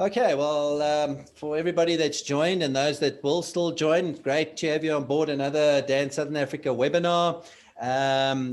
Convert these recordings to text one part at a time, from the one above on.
Okay, well, for everybody that's joined and those that will still join, great to have you on board another Dan Southern Africa webinar.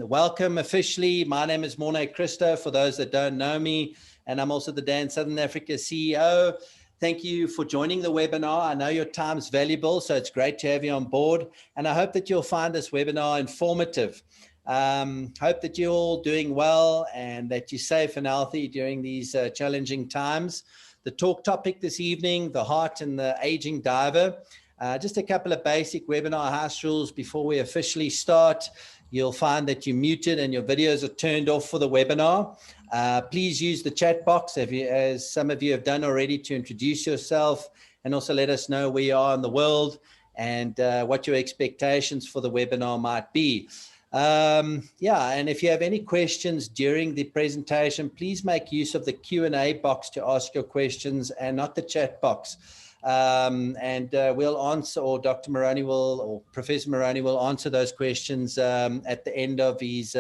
Welcome officially. My name is Morne Christo, for those that don't know me, and I'm also the Dan Southern Africa CEO. Thank you for joining the webinar. I know your time's valuable, so it's great to have you on board, and I hope that you'll find this webinar informative. Hope that you're all doing well and that you're safe and healthy during these challenging times. The talk topic this evening, the heart and the aging diver. Just a couple of basic webinar house rules before we officially start. You'll find that you're muted and your videos are turned off for the webinar. Please use the chat box, as some of you have done already, to introduce yourself and also let us know where you are in the world and what your expectations for the webinar might be. And if you have any questions during the presentation, please make use of the Q&A box to ask your questions and not the chat box. We'll answer, or Dr. Moroney will, or Professor Moroney will answer those questions at the end of his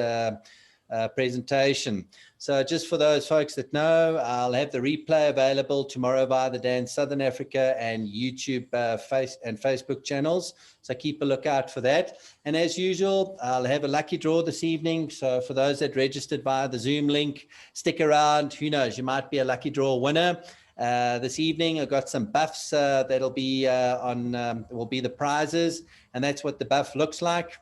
presentation. So just for those folks that know, I'll have the replay available tomorrow via the Dan Southern Africa and YouTube Facebook channels. So keep a lookout for that. And as usual, I'll have a lucky draw this evening. So for those that registered via the Zoom link, stick around. Who knows, you might be a lucky draw winner. This evening, I've got some buffs that'll be will be the prizes. And that's what the buff looks like.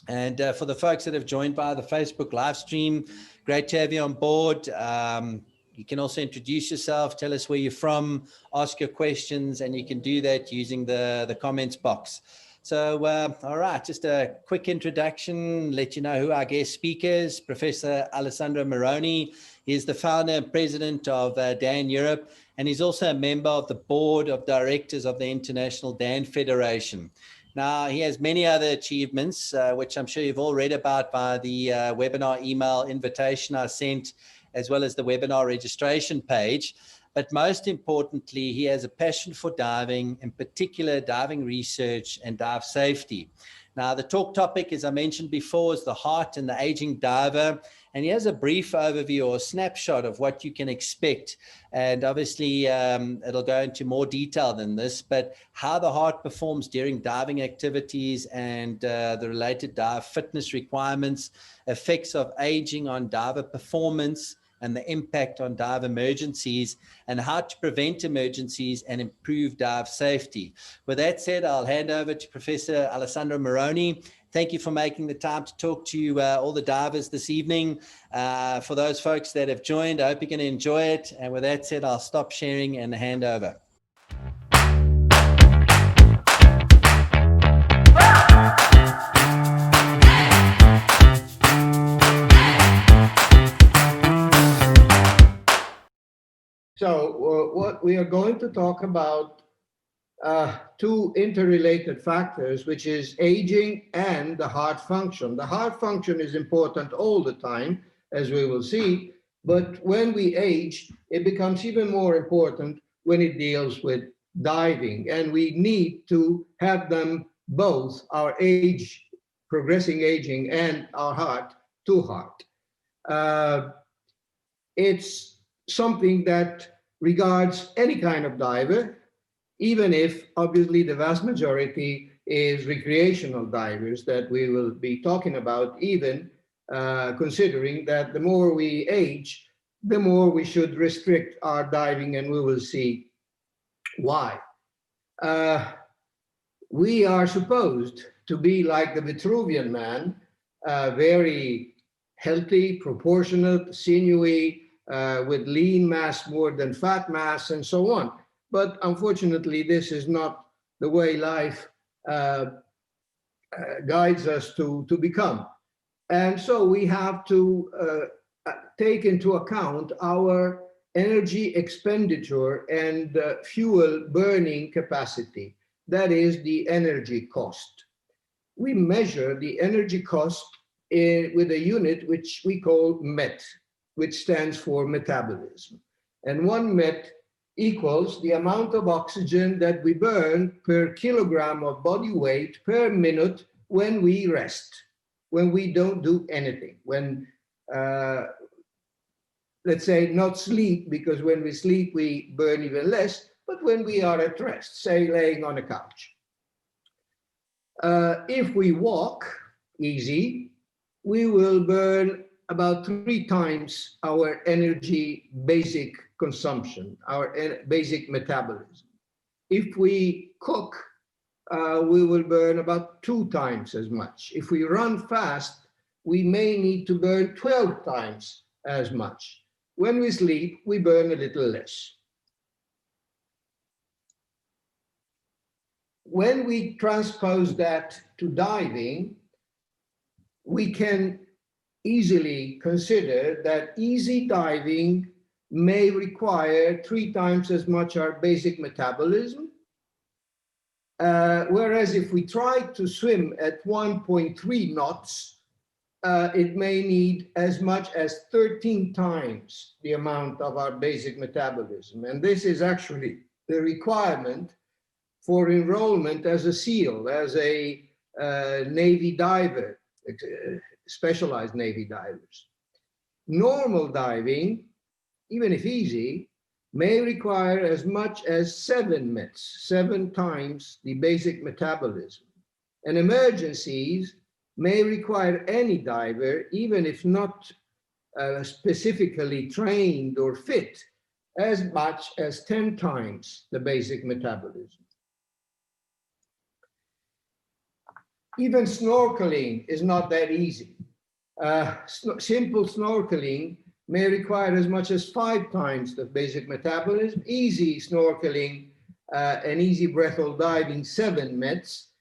And for the folks that have joined by the Facebook live stream, great to have you on board. You can also introduce yourself, tell us where you're from, ask your questions, and you can do that using the comments box. So, all right, just a quick introduction, let you know who our guest speaker is. Professor Alessandro Moroney. He's the founder and president of Dan Europe, and he's also a member of the board of directors of the International Dan Federation. Now, he has many other achievements, which I'm sure you've all read about by the webinar email invitation I sent, as well as the webinar registration page. But most importantly, he has a passion for diving, in particular diving research and dive safety. Now, the talk topic, as I mentioned before, is the heart and the aging diver. And he has a brief overview or a snapshot of what you can expect. And obviously, it'll go into more detail than this, but how the heart performs during diving activities and the related dive fitness requirements, effects of aging on diver performance, and the impact on dive emergencies, and how to prevent emergencies and improve dive safety. With that said, I'll hand over to Professor Alessandro Moroney. Thank you for making the time to talk to all the divers this evening. For those folks that have joined, I hope you're going to enjoy it. And with that said, I'll stop sharing and hand over. So what we are going to talk about two interrelated factors, which is aging and the heart function. The heart function is important all the time, as we will see, but when we age, it becomes even more important when it deals with diving, and we need to have them both, our age, progressing aging, and our heart to heart. It's something that regards any kind of diver, even if obviously the vast majority is recreational divers that we will be talking about, even considering that the more we age, the more we should restrict our diving, and we will see why. We are supposed to be like the Vitruvian man, very healthy, proportionate, sinewy, with lean mass more than fat mass, and so on. But unfortunately, this is not the way life guides us to become. And so we have to take into account our energy expenditure and fuel burning capacity. That is the energy cost. We measure the energy cost with a unit which we call MET, which stands for metabolism. And 1 MET equals the amount of oxygen that we burn per kilogram of body weight per minute when we rest, when we don't do anything, when let's say, not sleep, because when we sleep, we burn even less, but when we are at rest, say laying on a couch. If we walk easy, we will burn about 3 times our energy basic consumption, our basic metabolism. If we cook, we will burn about 2 times as much. If we run fast, we may need to burn 12 times as much. When we sleep, we burn a little less. When we transpose that to diving, we can easily consider that easy diving may require 3 times as much our basic metabolism. Whereas if we try to swim at 1.3 knots, it may need as much as 13 times the amount of our basic metabolism. And this is actually the requirement for enrollment as a SEAL, as a Navy diver, specialized Navy divers. Normal diving, even if easy, may require as much as 7 METs, 7 times the basic metabolism. And emergencies may require any diver, even if not specifically trained or fit, as much as 10 times the basic metabolism. Even snorkeling is not that easy. Simple snorkeling may require as much as 5 times the basic metabolism. Easy snorkeling and easy breath hold diving, 7 METs.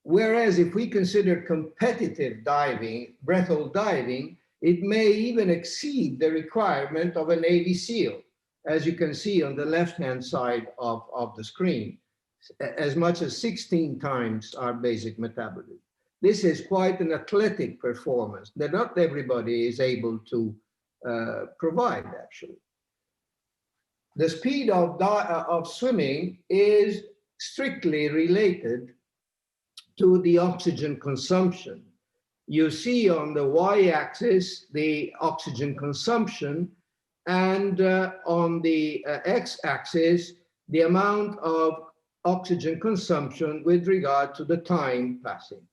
Whereas if we consider competitive diving, breath hold diving, it may even exceed the requirement of a Navy SEAL, as you can see on the left-hand side of the screen, as much as 16 times our basic metabolism. This is quite an athletic performance that not everybody is able to provide, actually. The speed of swimming is strictly related to the oxygen consumption. You see on the y-axis the oxygen consumption, and on the x-axis the amount of oxygen consumption with regard to the time passing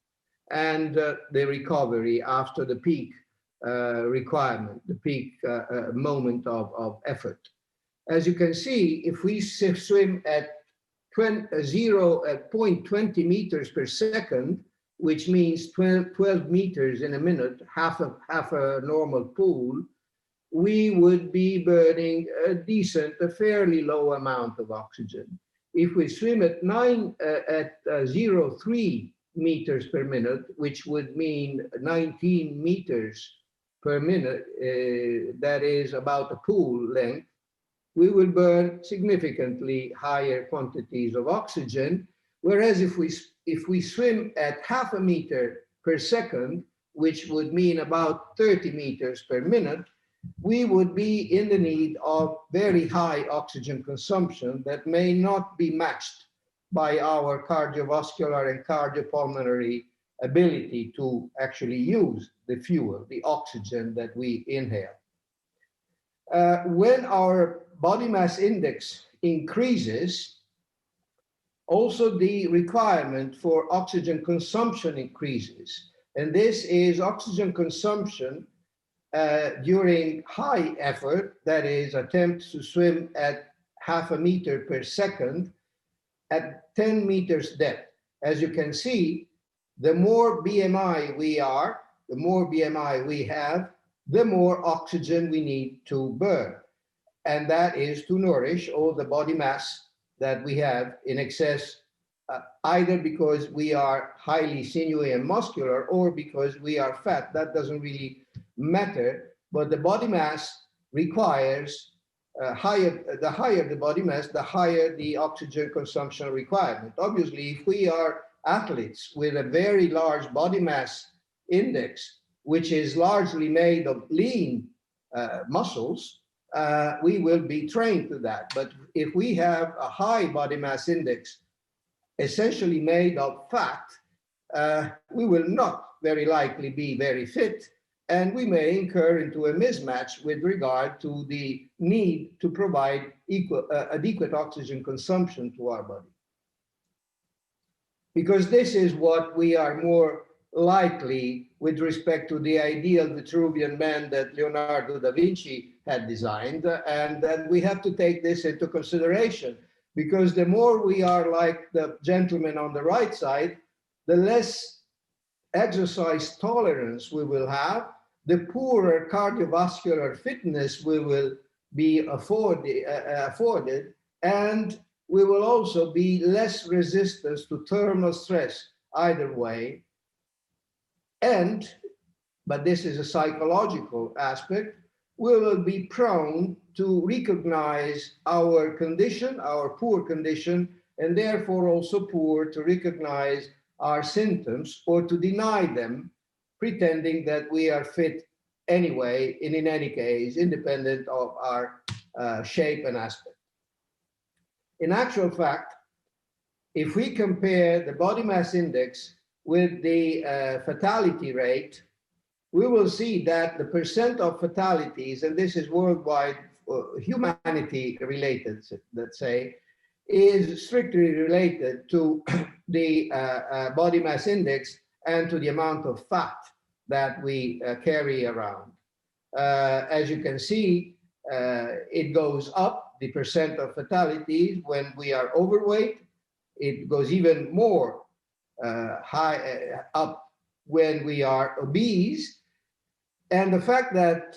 and the recovery after the peak requirement, the peak moment of effort. As you can see, if we swim at 0.20 meters per second, which means 12 meters in a minute, half a normal pool, we would be burning a fairly low amount of oxygen. If we swim at 0.3 meters per minute, which would mean 19 meters per minute, that is about a pool length, we will burn significantly higher quantities of oxygen. Whereas if we swim at half a meter per second, which would mean about 30 meters per minute, we would be in the need of very high oxygen consumption that may not be matched by our cardiovascular and cardiopulmonary ability to actually use the fuel, the oxygen that we inhale. When our body mass index increases, also the requirement for oxygen consumption increases. And this is oxygen consumption during high effort, that is, attempts to swim at half a meter per second at 10 meters depth. As you can see, the more BMI we are, the more BMI we have, the more oxygen we need to burn. And that is to nourish all the body mass that we have in excess, either because we are highly sinewy and muscular or because we are fat. That doesn't really matter, but the body mass requires the higher the body mass, the higher the oxygen consumption requirement. Obviously, if we are athletes with a very large body mass index, which is largely made of lean muscles, we will be trained to that. But if we have a high body mass index, essentially made of fat, we will not very likely be very fit, and we may incur into a mismatch with regard to the need to provide adequate oxygen consumption to our body. Because this is what we are more likely with respect to the ideal Vitruvian man that Leonardo da Vinci had designed, and that we have to take this into consideration, because the more we are like the gentleman on the right side, the less exercise tolerance we will have, the poorer cardiovascular fitness we will be afforded, and we will also be less resistant to thermal stress either way. And, but this is a psychological aspect, we will be prone to recognize our condition, our poor condition, and therefore also poor to recognize our symptoms or to deny them, pretending that we are fit anyway, and in any case, independent of our shape and aspect. In actual fact, if we compare the body mass index with the fatality rate, we will see that the percent of fatalities, and this is worldwide, humanity related, let's say, is strictly related to the body mass index and to the amount of fat that we carry around. As you can see, it goes up, the percent of fatalities when we are overweight. It goes even more up when we are obese. And the fact that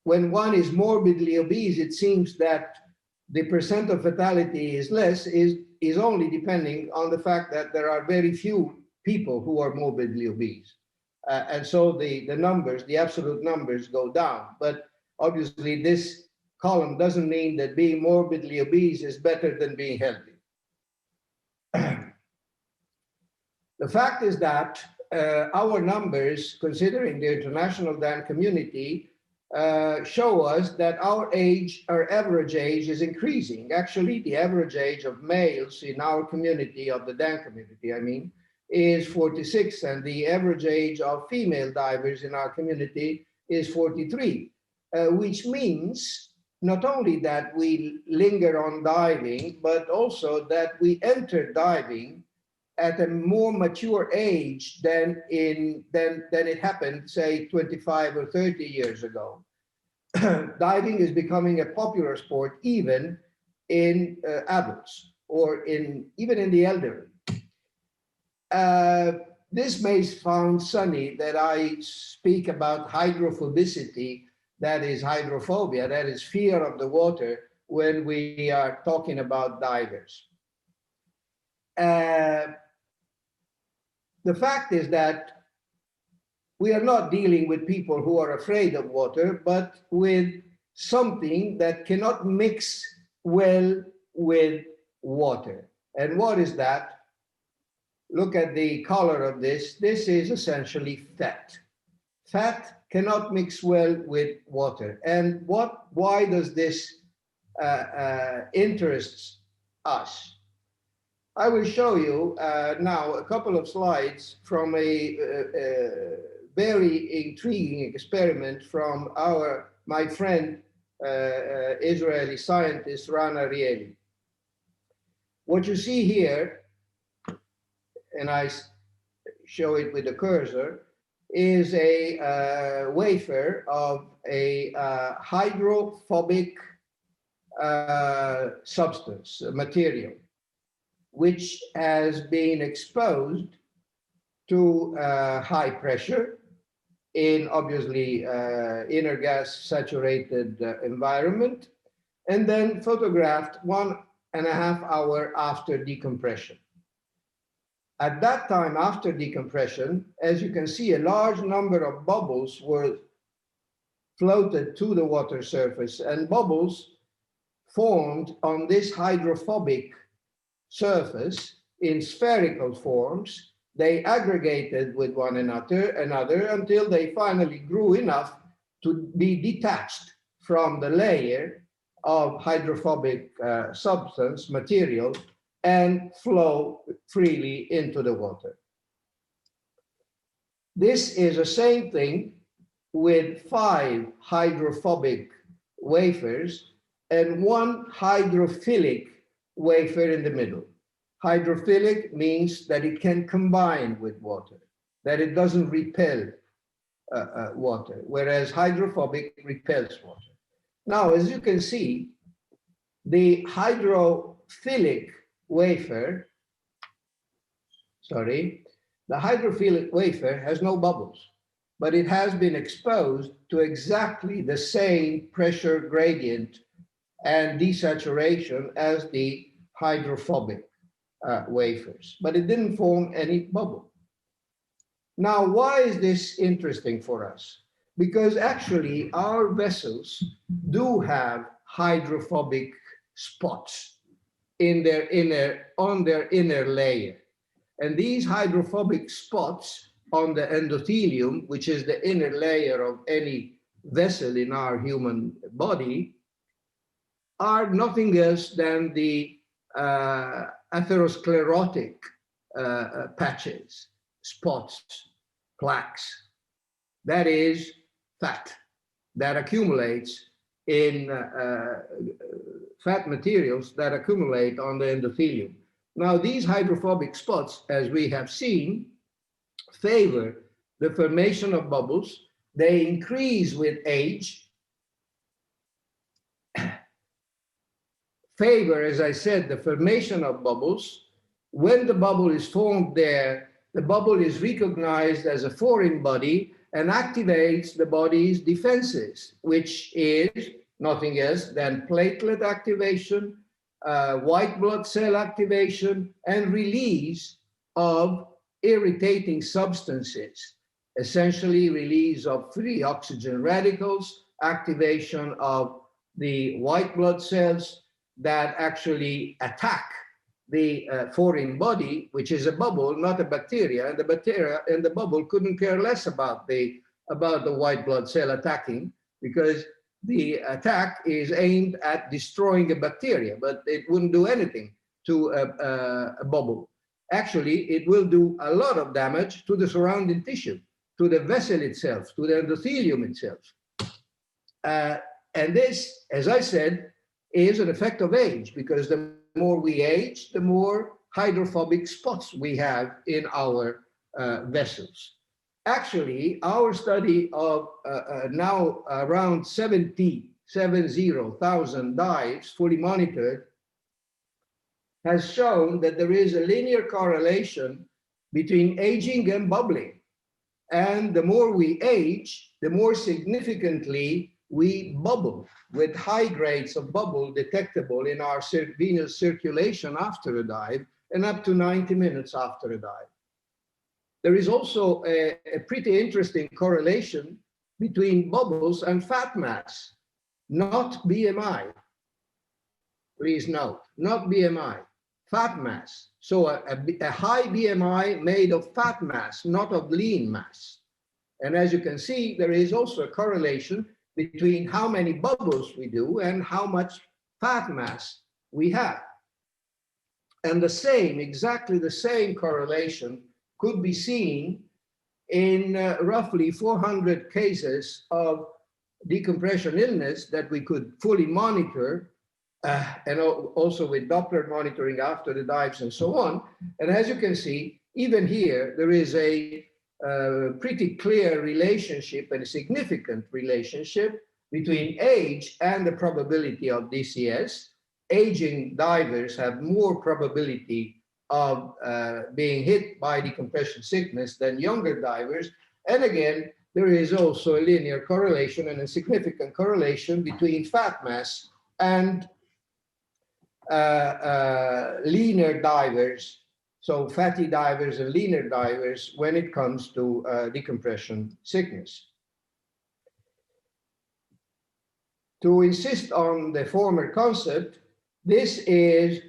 when one is morbidly obese, it seems that the percent of fatality is less, is only depending on the fact that there are very few people who are morbidly obese. And so the numbers, the absolute numbers go down. But obviously this column doesn't mean that being morbidly obese is better than being healthy. The fact is that our numbers, considering the international DAN community, show us that our age, our average age is increasing. Actually, the average age of males in our community, of the DAN community, I mean, is 46, and the average age of female divers in our community is 43, which means not only that we linger on diving, but also that we enter diving at a more mature age than it happened, say, 25 or 30 years ago. Diving is becoming a popular sport even in adults or even in the elderly. This may sound sunny that I speak about hydrophobicity, that is hydrophobia, that is fear of the water, when we are talking about divers. The fact is that we are not dealing with people who are afraid of water, but with something that cannot mix well with water. And what is that? Look at the color of this. This is essentially fat. Fat cannot mix well with water. And why does this interest us? I will show you now a couple of slides from a very intriguing experiment from my friend, Israeli scientist, Ran Ariely. What you see here, and I show it with the cursor, is a wafer of a hydrophobic substance, material, which has been exposed to high pressure in obviously inner gas saturated environment, and then photographed 1.5 hours after decompression. At that time, after decompression, as you can see, a large number of bubbles were floated to the water surface, and bubbles formed on this hydrophobic surface in spherical forms. They aggregated with one another until they finally grew enough to be detached from the layer of hydrophobic substance material and flow freely into the water. This is the same thing with 5 hydrophobic wafers and 1 hydrophilic wafer in the middle. Hydrophilic means that it can combine with water, that it doesn't repel water, whereas hydrophobic repels water. Now, as you can see, the hydrophilic wafer, the hydrophilic wafer has no bubbles, but it has been exposed to exactly the same pressure gradient and desaturation as the hydrophobic wafers, but it didn't form any bubble. Now, why is this interesting for us? Because actually our vessels do have hydrophobic spots on their inner layer. And these hydrophobic spots on the endothelium, which is the inner layer of any vessel in our human body, are nothing else than the atherosclerotic patches, spots, plaques. That is fat that accumulates in fat materials that accumulate on the endothelium. Now, these hydrophobic spots, as we have seen, favor the formation of bubbles. They increase with age. Favor, as I said, the formation of bubbles. When the bubble is formed there, the bubble is recognized as a foreign body and activates the body's defenses, which is nothing else than platelet activation, white blood cell activation, and release of irritating substances, essentially release of free oxygen radicals, activation of the white blood cells that actually attack the foreign body, which is a bubble, not a bacteria, and the bacteria and the bubble couldn't care less about the white blood cell attacking, because the attack is aimed at destroying a bacteria, but it wouldn't do anything to a bubble. Actually, it will do a lot of damage to the surrounding tissue, to the vessel itself, to the endothelium itself. And this, as I said, is an effect of age, because the more we age, the more hydrophobic spots we have in our vessels. Actually, our study of now around 70,000 dives fully monitored has shown that there is a linear correlation between aging and bubbling. And the more we age, the more significantly we bubble, with high grades of bubble detectable in our venous circulation after a dive and up to 90 minutes after a dive. There is also a pretty interesting correlation between bubbles and fat mass, not BMI. Please note, not BMI, fat mass. So a high BMI made of fat mass, not of lean mass. And as you can see, there is also a correlation between how many bubbles we do and how much fat mass we have. And exactly the same correlation could be seen in roughly 400 cases of decompression illness that we could fully monitor, and also with Doppler monitoring after the dives and so on. And as you can see, even here, there is a pretty clear relationship and a significant relationship between age and the probability of DCS. Aging divers have more probability of being hit by decompression sickness than younger divers. And again, there is also a linear correlation and a significant correlation between fat mass and leaner divers, so fatty divers and leaner divers, when it comes to decompression sickness. To insist on the former concept, this is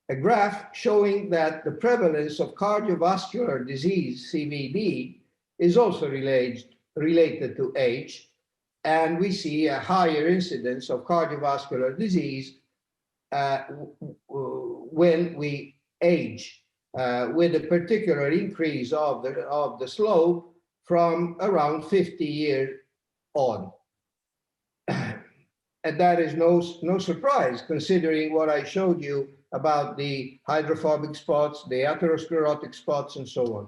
a graph showing that the prevalence of cardiovascular disease, CVD, is also related to age, and we see a higher incidence of cardiovascular disease when we age, with a particular increase of the slope from around 50 years on. And that is no surprise, considering what I showed you about the hydrophobic spots, the atherosclerotic spots, and so on.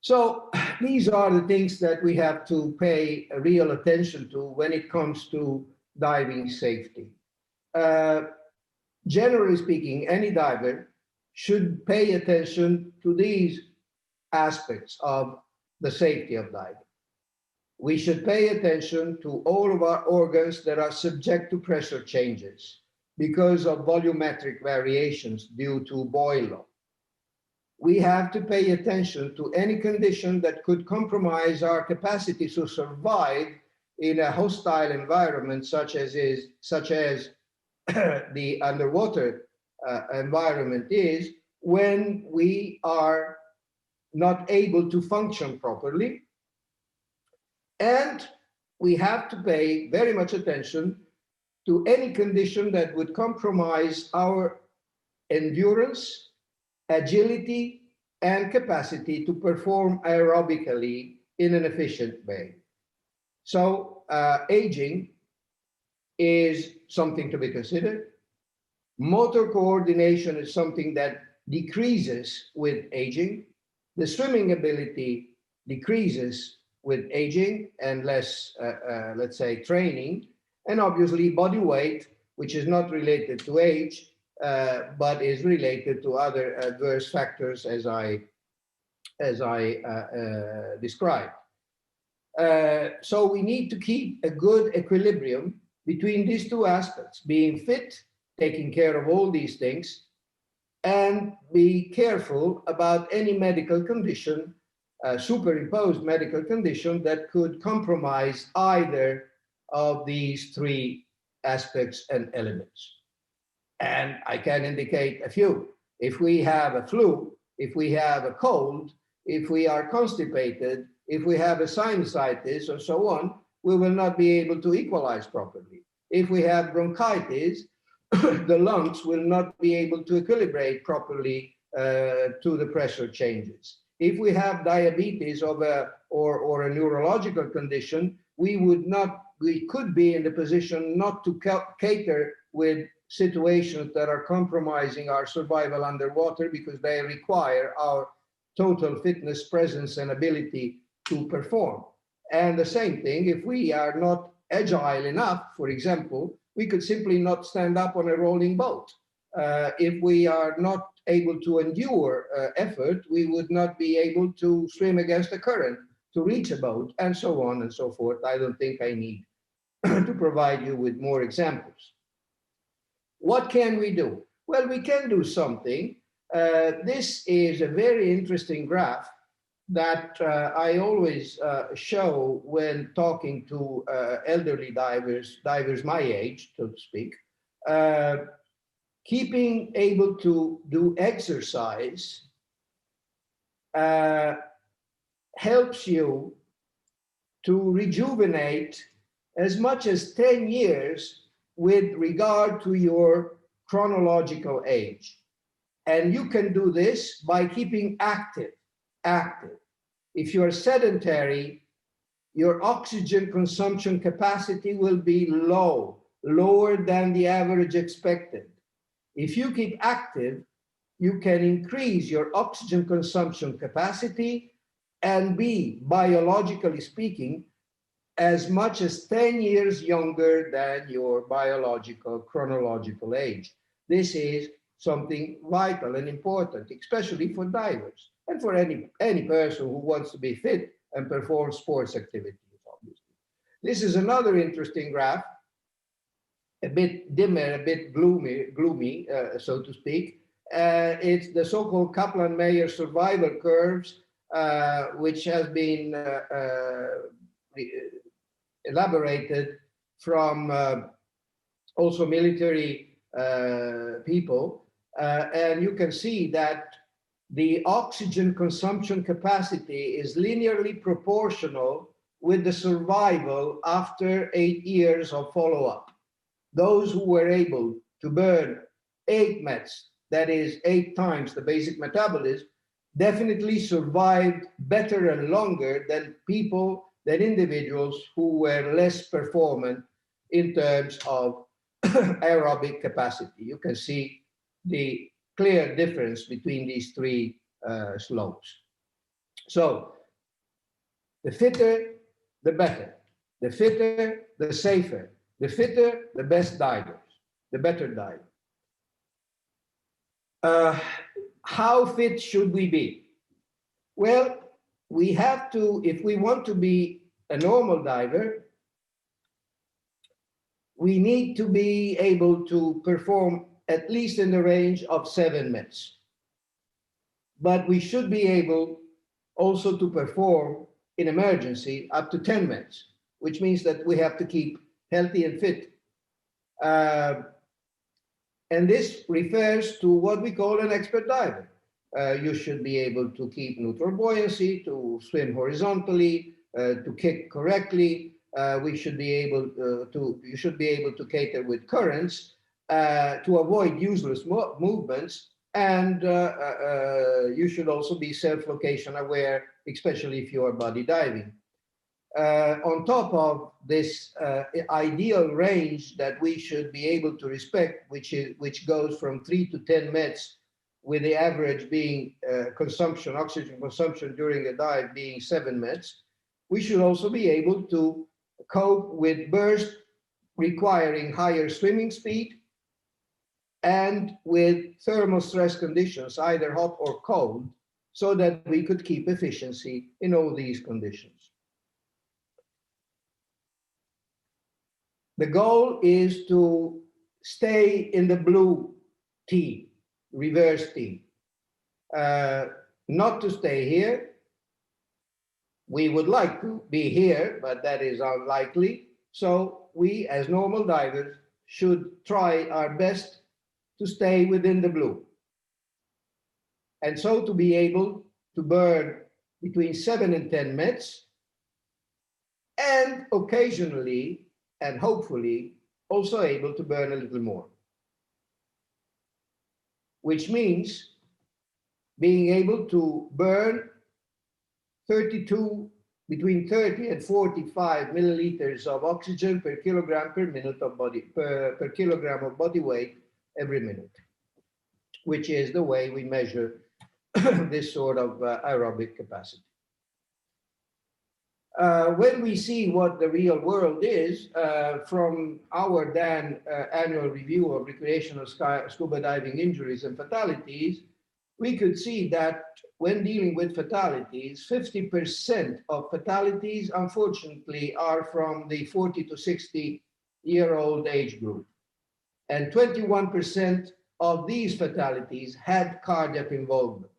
So these are the things that we have to pay real attention to when it comes to diving safety. Generally speaking, any diver should pay attention to these aspects of the safety of diving. We should pay attention to all of our organs that are subject to pressure changes because of volumetric variations due to Boyle law. We have to pay attention to any condition that could compromise our capacity to survive in a hostile environment, such as the underwater environment is, when we are not able to function properly. And we have to pay very much attention to any condition that would compromise our endurance, agility, and capacity to perform aerobically in an efficient way. So aging is something to be considered. Motor coordination is something that decreases with aging. The swimming ability decreases with aging and less, let's say, training. And obviously body weight, which is not related to age, but is related to other adverse factors as I described. So we need to keep a good equilibrium between these two aspects, being fit, taking care of all these things, and be careful about any medical condition, superimposed medical condition that could compromise either of these three aspects and elements. And I can indicate a few. If we have a flu, if we have a cold, if we are constipated, if we have a sinusitis or so on, we will not be able to equalize properly. If we have bronchitis, the lungs will not be able to equilibrate properly to the pressure changes. If we have diabetes or a neurological condition, we could be in the position not to cater with situations that are compromising our survival underwater because they require our total fitness, presence, and ability to perform. And the same thing, if we are not agile enough, for example, we could simply not stand up on a rolling boat. If we are not able to endure effort, we would not be able to swim against the current to reach a boat, and so on and so forth. I don't think I need to provide you with more examples. What can we do? Well, we can do something. This is a very interesting graph that I always show when talking to elderly divers my age, so to speak. Keeping able to do exercise helps you to rejuvenate as much as 10 years with regard to your chronological age. And you can do this by keeping active. If you are sedentary, your oxygen consumption capacity will be lower than the average expected. If you keep active, you can increase your oxygen consumption capacity and be, biologically speaking, as much as 10 years younger than your biological chronological age. This is something vital and important, especially for divers and for any person who wants to be fit and perform sports activities, obviously. This is another interesting graph, a bit dimmer, a bit gloomy, so to speak. It's the so-called Kaplan-Meier survival curves, which has been elaborated from also military people. And you can see that the oxygen consumption capacity is linearly proportional with the survival after 8 years of follow-up. Those who were able to burn 8 METs, that is 8 times the basic metabolism, definitely survived better and longer than individuals who were less performant in terms of aerobic capacity. You can see the clear difference between these three slopes. So the fitter, the better. The fitter, the safer. The fitter, the best divers, the better diver. How fit should we be? Well, we have to, if we want to be a normal diver, we need to be able to perform at least in the range of 7 minutes. But we should be able also to perform in emergency up to 10 minutes, which means that we have to keep healthy and fit. And this refers to what we call an expert diver. You should be able to keep neutral buoyancy, to swim horizontally, to kick correctly. You should be able to cater with currents, to avoid useless movements, and you should also be self-location aware, especially if you are body diving. On top of this ideal range that we should be able to respect, which goes from 3 to 10 METs, with the average being oxygen consumption during a dive being 7 METs, we should also be able to cope with bursts requiring higher swimming speed and with thermal stress conditions, either hot or cold, so that we could keep efficiency in all these conditions. The goal is to stay in the blue T, reverse T, not to stay here. We would like to be here, but that is unlikely. So we, as normal divers, should try our best to stay within the blue. And so to be able to burn between 7 and 10 METs, and occasionally, and hopefully also able to burn a little more. Which means being able to burn between 30 and 45 milliliters of oxygen per kilogram per minute of per kilogram of body weight every minute, which is the way we measure this sort of aerobic capacity. When we see what the real world is, from our DAN annual review of recreational scuba diving injuries and fatalities, we could see that when dealing with fatalities, 50% of fatalities, unfortunately, are from the 40 to 60-year-old age group. And 21% of these fatalities had cardiac involvement.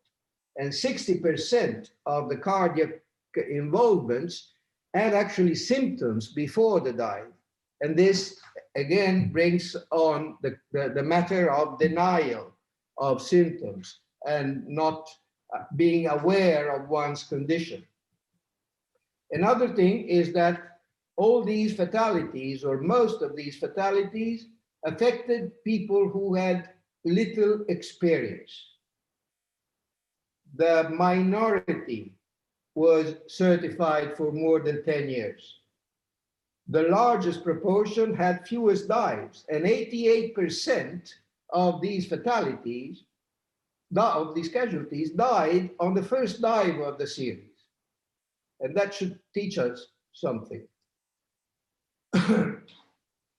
And 60% of the cardiac involvements had actually symptoms before the dive. And this, again, brings on the matter of denial of symptoms and not being aware of one's condition. Another thing is that all these fatalities, or most of these fatalities, affected people who had little experience. The minority was certified for more than 10 years. The largest proportion had fewest dives, and 88% of these fatalities, of these casualties, died on the first dive of the series. And that should teach us something.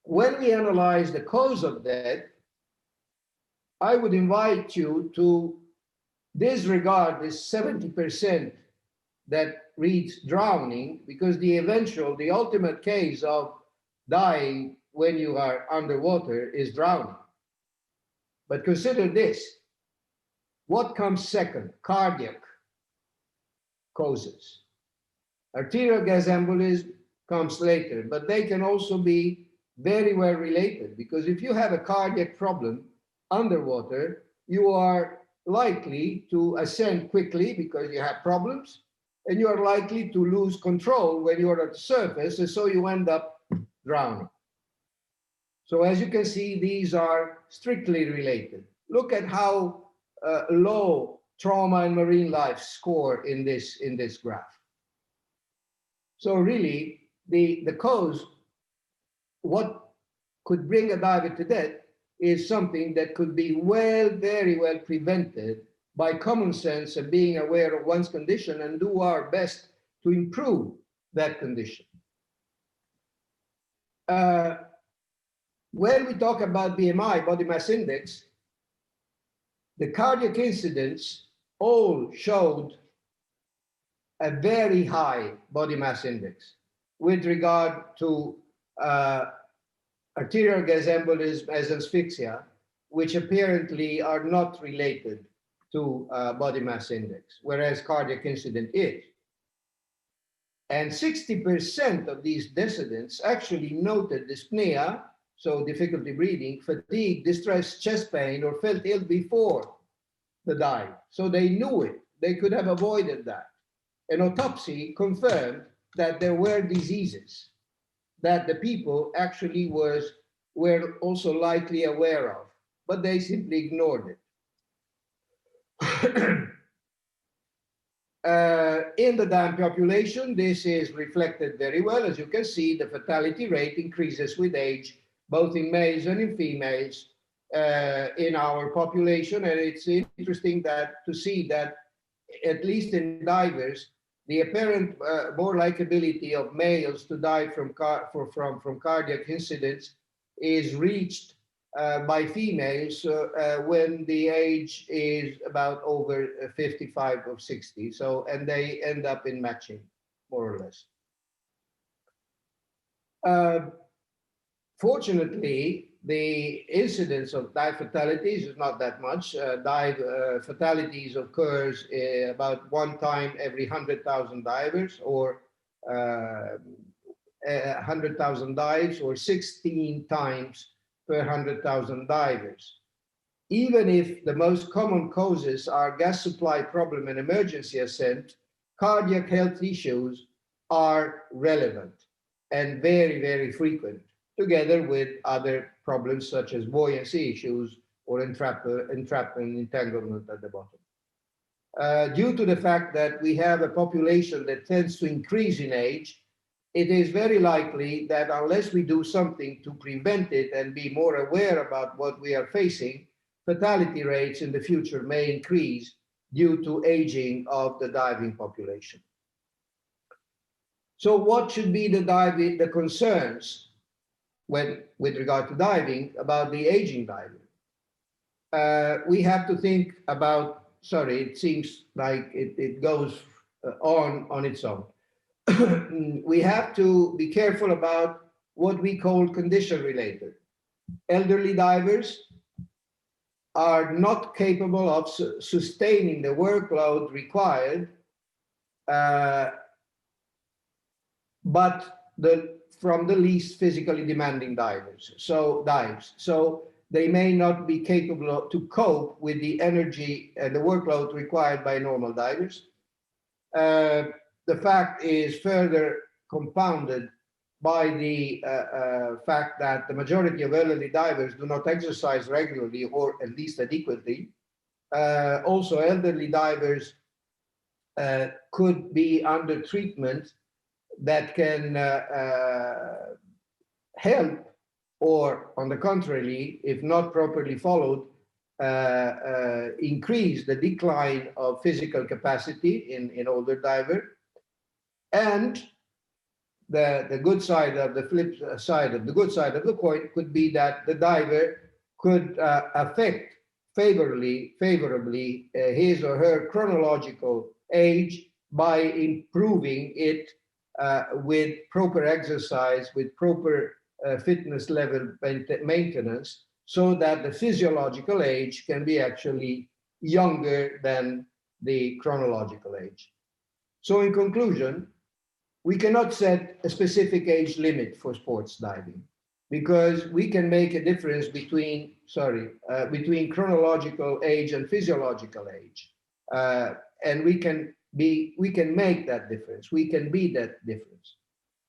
When we analyze the cause of death, I would invite you to disregard this 70% that reads drowning, because the ultimate case of dying when you are underwater is drowning. But consider this. What comes second? Cardiac causes. Arterial gas embolism comes later, but they can also be very well related, because if you have a cardiac problem underwater, you are likely to ascend quickly because you have problems, and you are likely to lose control when you are at the surface, and so you end up drowning. So as you can see, these are strictly related. Look at how low trauma and marine life score in this graph. So really, the cause, what could bring a diver to death, is something that could be very well prevented by common sense and being aware of one's condition and do our best to improve that condition. When we talk about BMI, body mass index, the cardiac incidents all showed a very high body mass index with regard to arterial gas embolism as asphyxia, which apparently are not related to body mass index, whereas cardiac incident is. And 60% of these decedents actually noted dyspnea, so difficulty breathing, fatigue, distress, chest pain, or felt ill before the dive. So they knew it. They could have avoided that. An autopsy confirmed that there were diseases that the people actually were also likely aware of, but they simply ignored it. In the DAM population, this is reflected very well. As you can see, the fatality rate increases with age, both in males and in females in our population. And it's interesting to see that, at least in divers, the apparent more likability of males to die from cardiac incidents is reached by females when the age is about over 55 or 60. So, and they end up in matching, more or less. Fortunately, the incidence of dive fatalities is not that much. Dive fatalities occurs about 1 time every 100,000 divers, or 100,000 dives, or 16 times per 100,000 divers. Even if the most common causes are gas supply problem and emergency ascent, cardiac health issues are relevant and very frequent, together with other problems such as buoyancy issues or entrapment, entanglement at the bottom. Due to the fact that we have a population that tends to increase in age, it is very likely that unless we do something to prevent it and be more aware about what we are facing, fatality rates in the future may increase due to aging of the diving population. So what should be the concerns with regard to diving about the aging diver? We have to think about, sorry, it seems like it goes on its own. We have to be careful about what we call condition related. Elderly divers are not capable of sustaining the workload required, but from the least physically demanding dives. So they may not be capable to cope with the energy and the workload required by normal divers. The fact is further compounded by the fact that the majority of elderly divers do not exercise regularly, or at least adequately. Also, elderly divers could be under treatment that can help, or on the contrary, if not properly followed, increase the decline of physical capacity in older divers. And the good side of the flip side of the good side of the coin could be that the diver could affect favorably his or her chronological age by improving it with proper exercise, with proper fitness level maintenance, so that the physiological age can be actually younger than the chronological age. So in conclusion, we cannot set a specific age limit for sports diving, because we can make a difference between chronological age and physiological age, and we can make that difference. We can be that difference.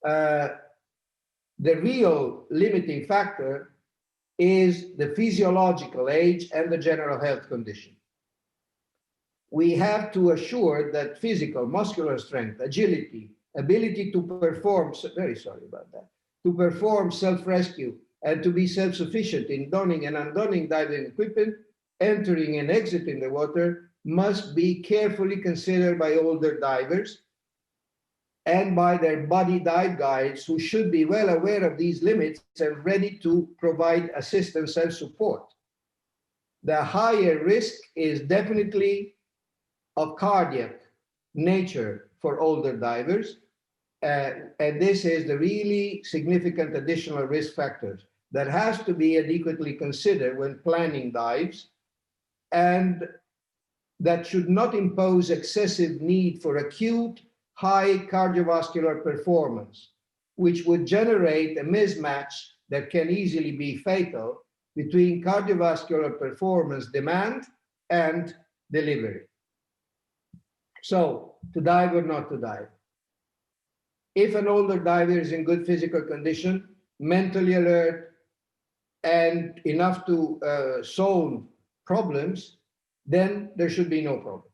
The real limiting factor is the physiological age and the general health condition. we have to assure that physical, muscular strength, agility, ability to perform, very sorry about that, to perform self-rescue and to be self-sufficient in donning and undonning diving equipment, entering and exiting the water must be carefully considered by older divers and by their buddy dive guides who should be well aware of these limits and ready to provide assistance and support. The higher risk is definitely of cardiac nature for older divers, and this is the really significant additional risk factors that has to be adequately considered when planning dives, and that should not impose excessive need for acute high cardiovascular performance, which would generate a mismatch that can easily be fatal between cardiovascular performance demand and delivery. So, to dive or not to dive? If an older diver is in good physical condition, mentally alert, and enough to solve problems, then there should be no problem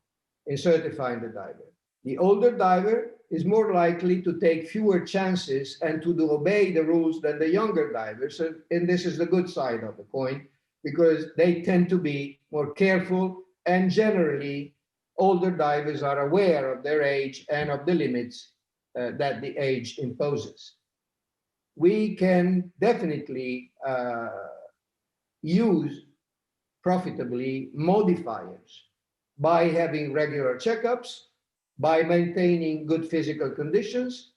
in certifying the diver. The older diver is more likely to take fewer chances and to obey the rules than the younger divers. And this is the good side of the coin, because they tend to be more careful, and generally older divers are aware of their age and of the limits that the age imposes. We can definitely use profitably modifiers by having regular checkups, by maintaining good physical conditions,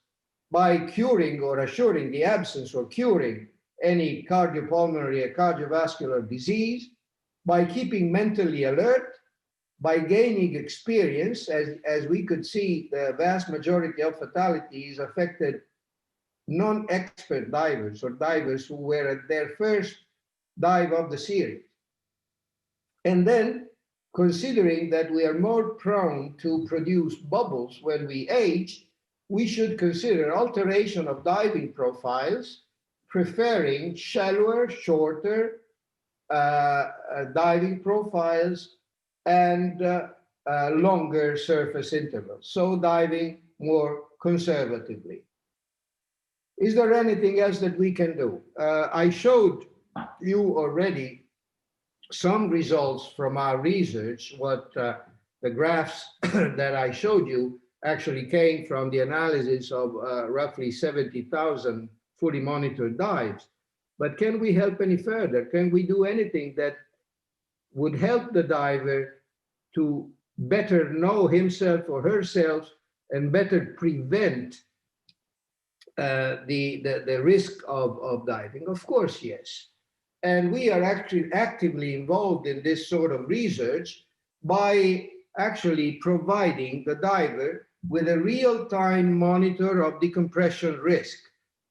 by curing or assuring the absence or curing any cardiopulmonary or cardiovascular disease, by keeping mentally alert, by gaining experience, as we could see, the vast majority of fatalities affected non-expert divers or divers who were at their first dive of the series. And then, considering that we are more prone to produce bubbles when we age, we should consider alteration of diving profiles, preferring shallower, shorter diving profiles and longer surface intervals. So diving more conservatively. Is there anything else that we can do? I showed you already some results from our research. What the graphs that I showed you actually came from the analysis of roughly 70,000 fully monitored dives. But can we help any further? Can we do anything that would help the diver to better know himself or herself and better prevent the risk of diving? Of course, yes. And we are actually actively involved in this sort of research by actually providing the diver with a real-time monitor of decompression risk,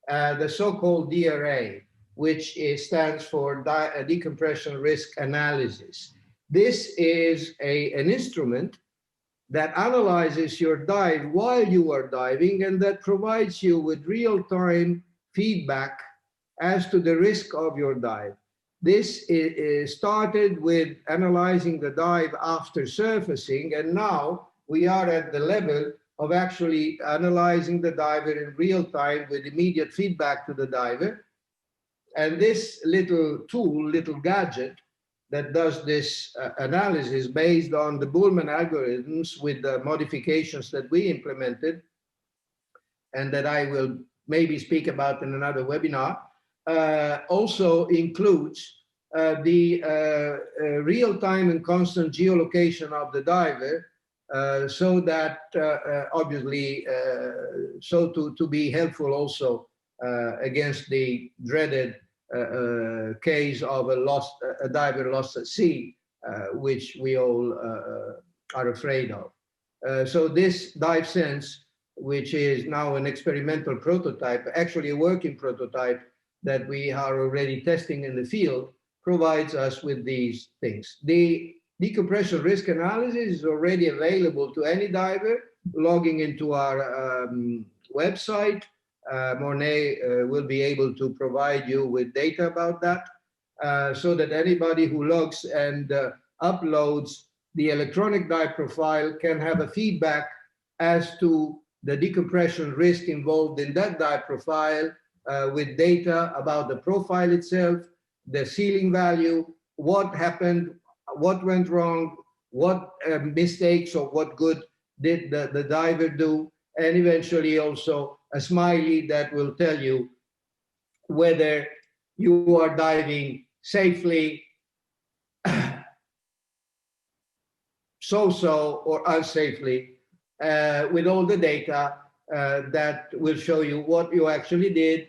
the so-called DRA, which stands for decompression risk analysis. This is an instrument that analyzes your dive while you are diving and that provides you with real-time feedback as to the risk of your dive. This is started with analyzing the dive after surfacing, and now we are at the level of actually analyzing the diver in real time with immediate feedback to the diver. And this little tool, little gadget that does this analysis based on the Bullman algorithms with the modifications that we implemented and that I will maybe speak about in another webinar, also includes the real-time and constant geolocation of the diver, so that obviously, so to be helpful also against the dreaded case of a diver lost at sea, which we all are afraid of. So this DiveSense, which is now an experimental prototype, actually a working prototype that we are already testing in the field, provides us with these things. The decompression risk analysis is already available to any diver logging into our website. Mornay will be able to provide you with data about that, so that anybody who logs and uploads the electronic dive profile can have a feedback as to the decompression risk involved in that dive profile, with data about the profile itself, the sealing value, what happened, what went wrong, what mistakes or what good did the diver do, and eventually also a smiley that will tell you whether you are diving safely, so-so, or unsafely, with all the data that will show you what you actually did,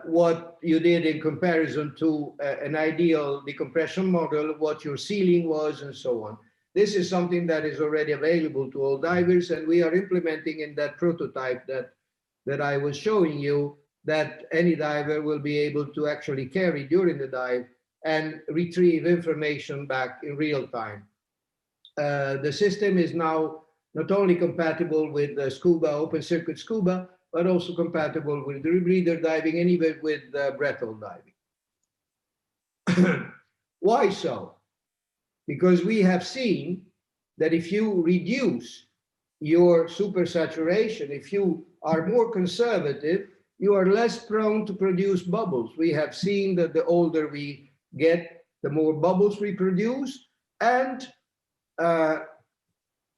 what you did in comparison to an ideal decompression model, what your sealing was, and so on. This is something that is already available to all divers, and we are implementing in that prototype that I was showing you, that any diver will be able to actually carry during the dive and retrieve information back in real time. The system is now not only compatible with scuba, open circuit scuba, but also compatible with rebreather diving and even with breath hold diving. Why so? Because we have seen that if you reduce your supersaturation, if you are more conservative, you are less prone to produce bubbles. We have seen that the older we get, the more bubbles we produce, and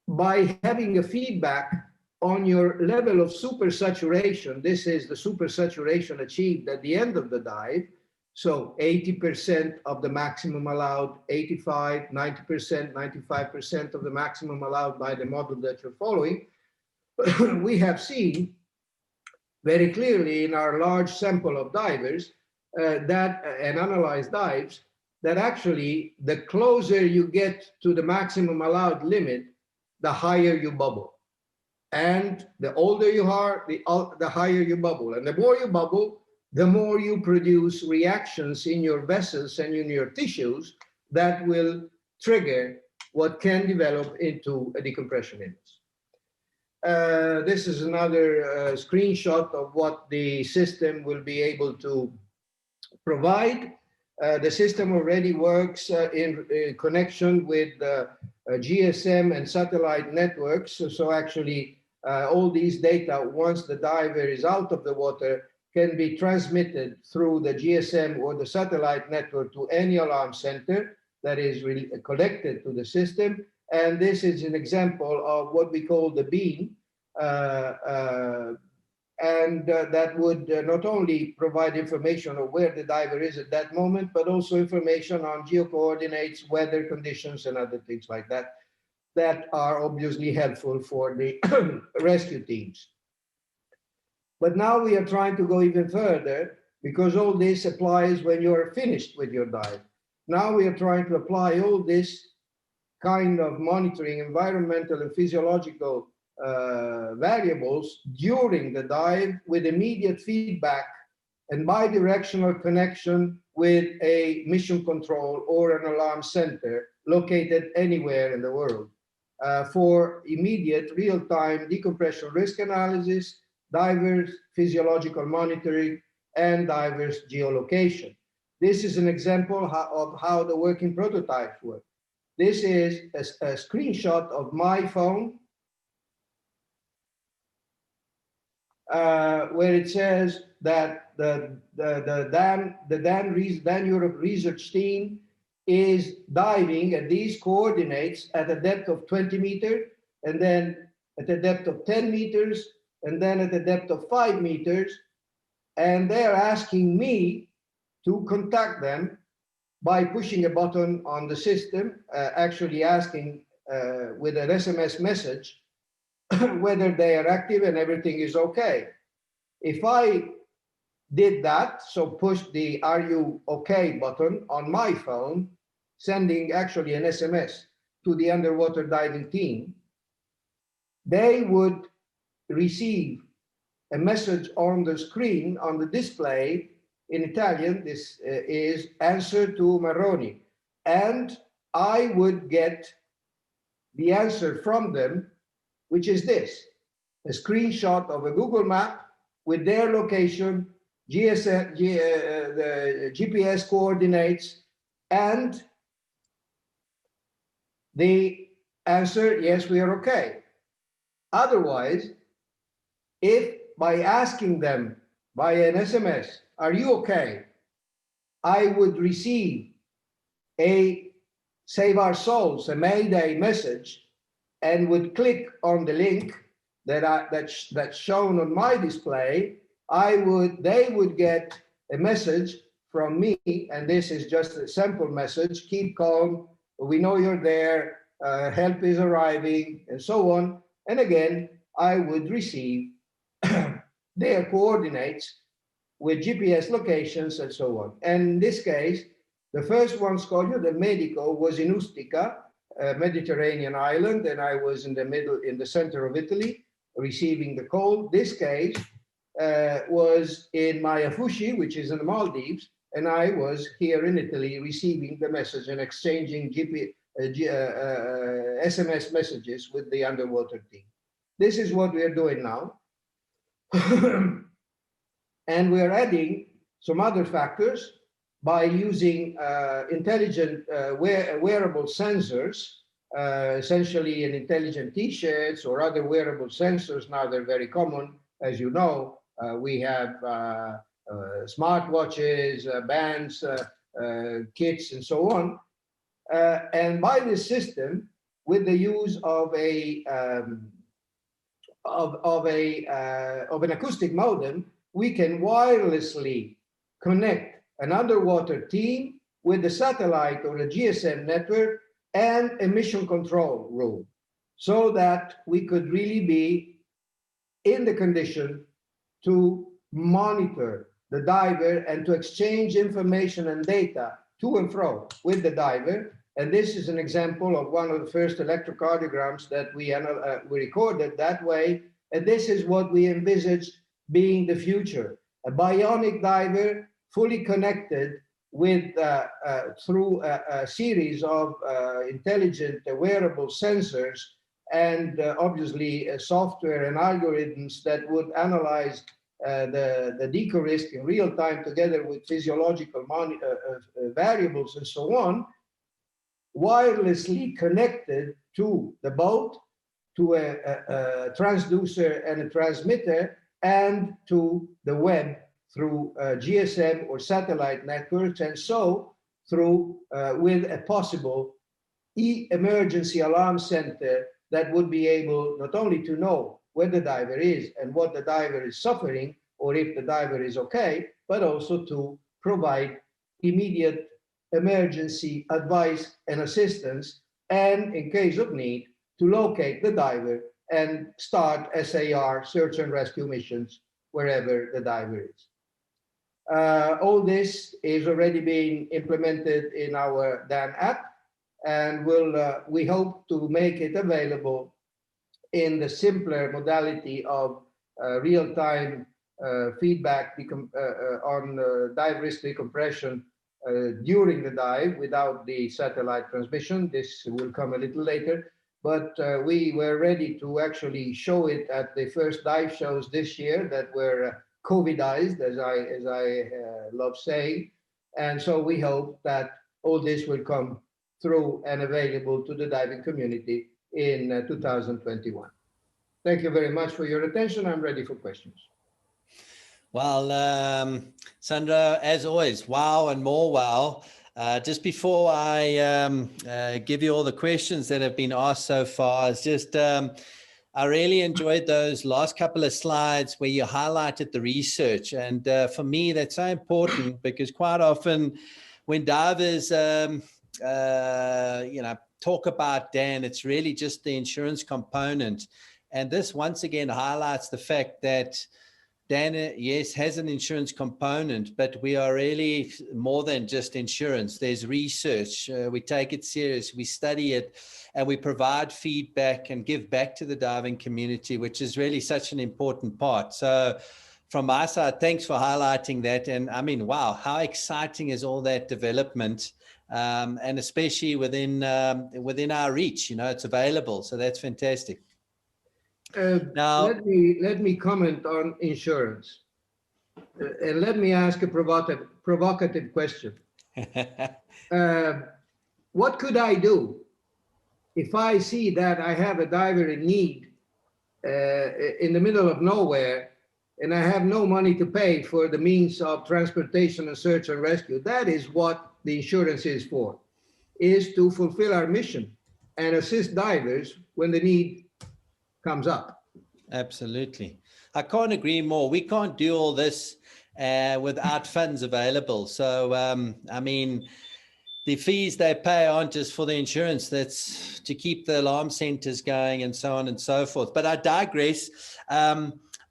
by having a feedback on your level of supersaturation, this is the supersaturation achieved at the end of the dive, so 80% of the maximum allowed, 85, 90%, 95% of the maximum allowed by the model that you're following, we have seen very clearly in our large sample of divers and analyzed dives, that actually the closer you get to the maximum allowed limit, the higher you bubble. And the older you are, the higher you bubble. And the more you bubble, the more you produce reactions in your vessels and in your tissues that will trigger what can develop into a decompression illness. This is another screenshot of what the system will be able to provide. The system already works in connection with GSM and satellite networks. So actually, all these data, once the diver is out of the water, can be transmitted through the GSM or the satellite network to any alarm center that is really connected to the system. And this is an example of what we call the beam. That would not only provide information of where the diver is at that moment, but also information on geocoordinates, weather conditions, and other things like that, that are obviously helpful for the rescue teams. But now we are trying to go even further, because all this applies when you're finished with your dive. Now we are trying to apply all this kind of monitoring, environmental and physiological variables during the dive, with immediate feedback and bi-directional connection with a mission control or an alarm center located anywhere in the world, for immediate real-time decompression risk analysis, divers physiological monitoring, and divers geolocation. This is an example of how the working prototypes work. This is a screenshot of my phone, where it says that the Dan Europe research team is diving at these coordinates at a depth of 20 meters, and then at a depth of 10 meters, and then at a depth of 5 meters. And they're asking me to contact them by pushing a button on the system, actually asking with an SMS message whether they are active and everything is okay. If I did that, so push the "Are you okay" button on my phone, sending actually an SMS to the underwater diving team, they would receive a message on the screen, on the display in Italian. This is "Answer to Marroni." And I would get the answer from them, which is this: a screenshot of a Google map with their location, the GPS coordinates, and the answer, yes, we are okay. Otherwise, if by asking them by an SMS, are you okay? I would receive a Save Our Souls, a Mayday message, and would click on the link that's shown on my display, they would get a message from me, and this is just a simple message: keep calm, we know you're there, help is arriving, and so on. And again, I would receive their coordinates with GPS locations and so on. And in this case, the first one, Scoglio del Medico, was in Ustica, a Mediterranean island, and I was in the center of Italy, receiving the call. This case was in Mayafushi, which is in the Maldives, and I was here in Italy receiving the message and exchanging SMS messages with the underwater team. This is what we are doing now. And we are adding some other factors by using intelligent wearable sensors, essentially in intelligent t-shirts or other wearable sensors. Now they're very common, as you know. We have smartwatches, bands, kits, and so on. And by this system, with the use of an acoustic modem, we can wirelessly connect an underwater team with the satellite or a GSM network and a mission control room, so that we could really be in the condition to monitor the diver and to exchange information and data to and fro with the diver. And this is an example of one of the first electrocardiograms that we recorded that way. And this is what we envisage being the future: a bionic diver fully connected with through a series of intelligent wearable sensors and obviously software and algorithms that would analyze the deco risk in real time together with physiological variables and so on, wirelessly connected to the boat, to a transducer and a transmitter, and to the web through GSM or satellite networks, and so through with a possible emergency alarm center that would be able not only to know where the diver is and what the diver is suffering, or if the diver is okay, but also to provide immediate emergency advice and assistance, and in case of need, to locate the diver and start SAR, search and rescue missions, wherever the diver is. All this is already being implemented in our DAN app, and we hope to make it available in the simpler modality of real-time feedback on dive risk decompression during the dive without the satellite transmission. This will come a little later, but we were ready to actually show it at the first dive shows this year that were COVIDized, as I love saying. And so we hope that all this will come through and available to the diving community in 2021. Thank you very much for your attention. I'm ready for questions. Well, Sandro, as always, wow and more wow. Just before I give you all the questions that have been asked so far, it's just I really enjoyed those last couple of slides where you highlighted the research. And for me, that's so important, because quite often when divers, talk about DAN, it's really just the insurance component. And this once again highlights the fact that DAN, yes, has an insurance component, but we are really more than just insurance. There's research. We take it serious. We study it, and we provide feedback and give back to the diving community, which is really such an important part. So from my side, thanks for highlighting that. And I mean, wow, how exciting is all that development, and especially within our reach, it's available. So that's fantastic. Now, let me comment on insurance, and let me ask a provocative question. What could I do if I see that I have a diver in need in the middle of nowhere, and I have no money to pay for the means of transportation and search and rescue, that is what the insurance is for, is to fulfill our mission and assist divers when the need comes up. Absolutely. I can't agree more. We can't do all this without funds available. So, I mean, the fees they pay aren't just for the insurance, that's to keep the alarm centers going and so on and so forth. But I digress.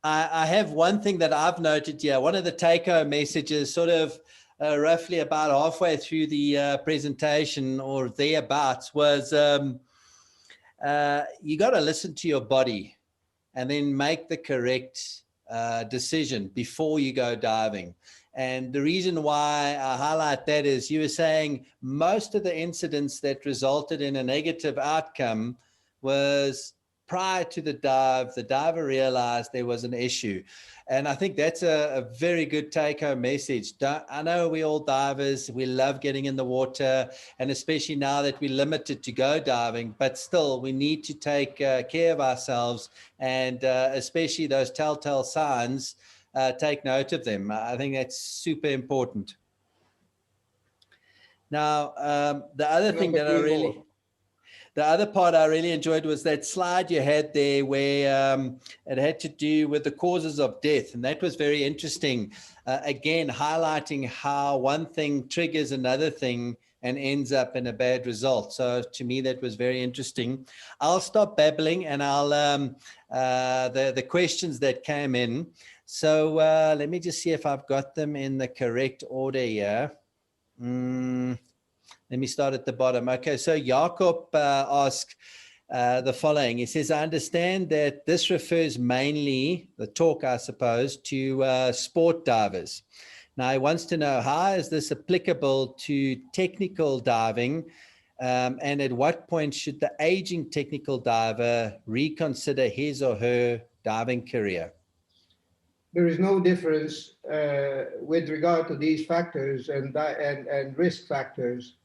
I have one thing that I've noted here. One of the take-home messages, sort of roughly about halfway through the presentation or thereabouts, was you got to listen to your body and then make the correct decision before you go diving. And the reason why I highlight that is you were saying most of the incidents that resulted in a negative outcome was prior to the dive, the diver realized there was an issue. And I think that's a very good take-home message. I know we all divers, we love getting in the water, and especially now that we're limited to go diving, but still we need to take care of ourselves, and especially those telltale signs, take note of them. I think that's super important. Now, the other thing that the other part I really enjoyed was that slide you had there where it had to do with the causes of death. And that was very interesting. Again, highlighting how one thing triggers another thing and ends up in a bad result. So to me, that was very interesting. I'll stop babbling and I'll the questions that came in. So let me just see if I've got them in the correct order here. Let me start at the bottom. Okay, so Jakob asked the following. He says, I understand that this refers mainly, the talk, I suppose, to sport divers. Now, he wants to know, how is this applicable to technical diving? And at what point should the aging technical diver reconsider his or her diving career? There is no difference with regard to these factors and risk factors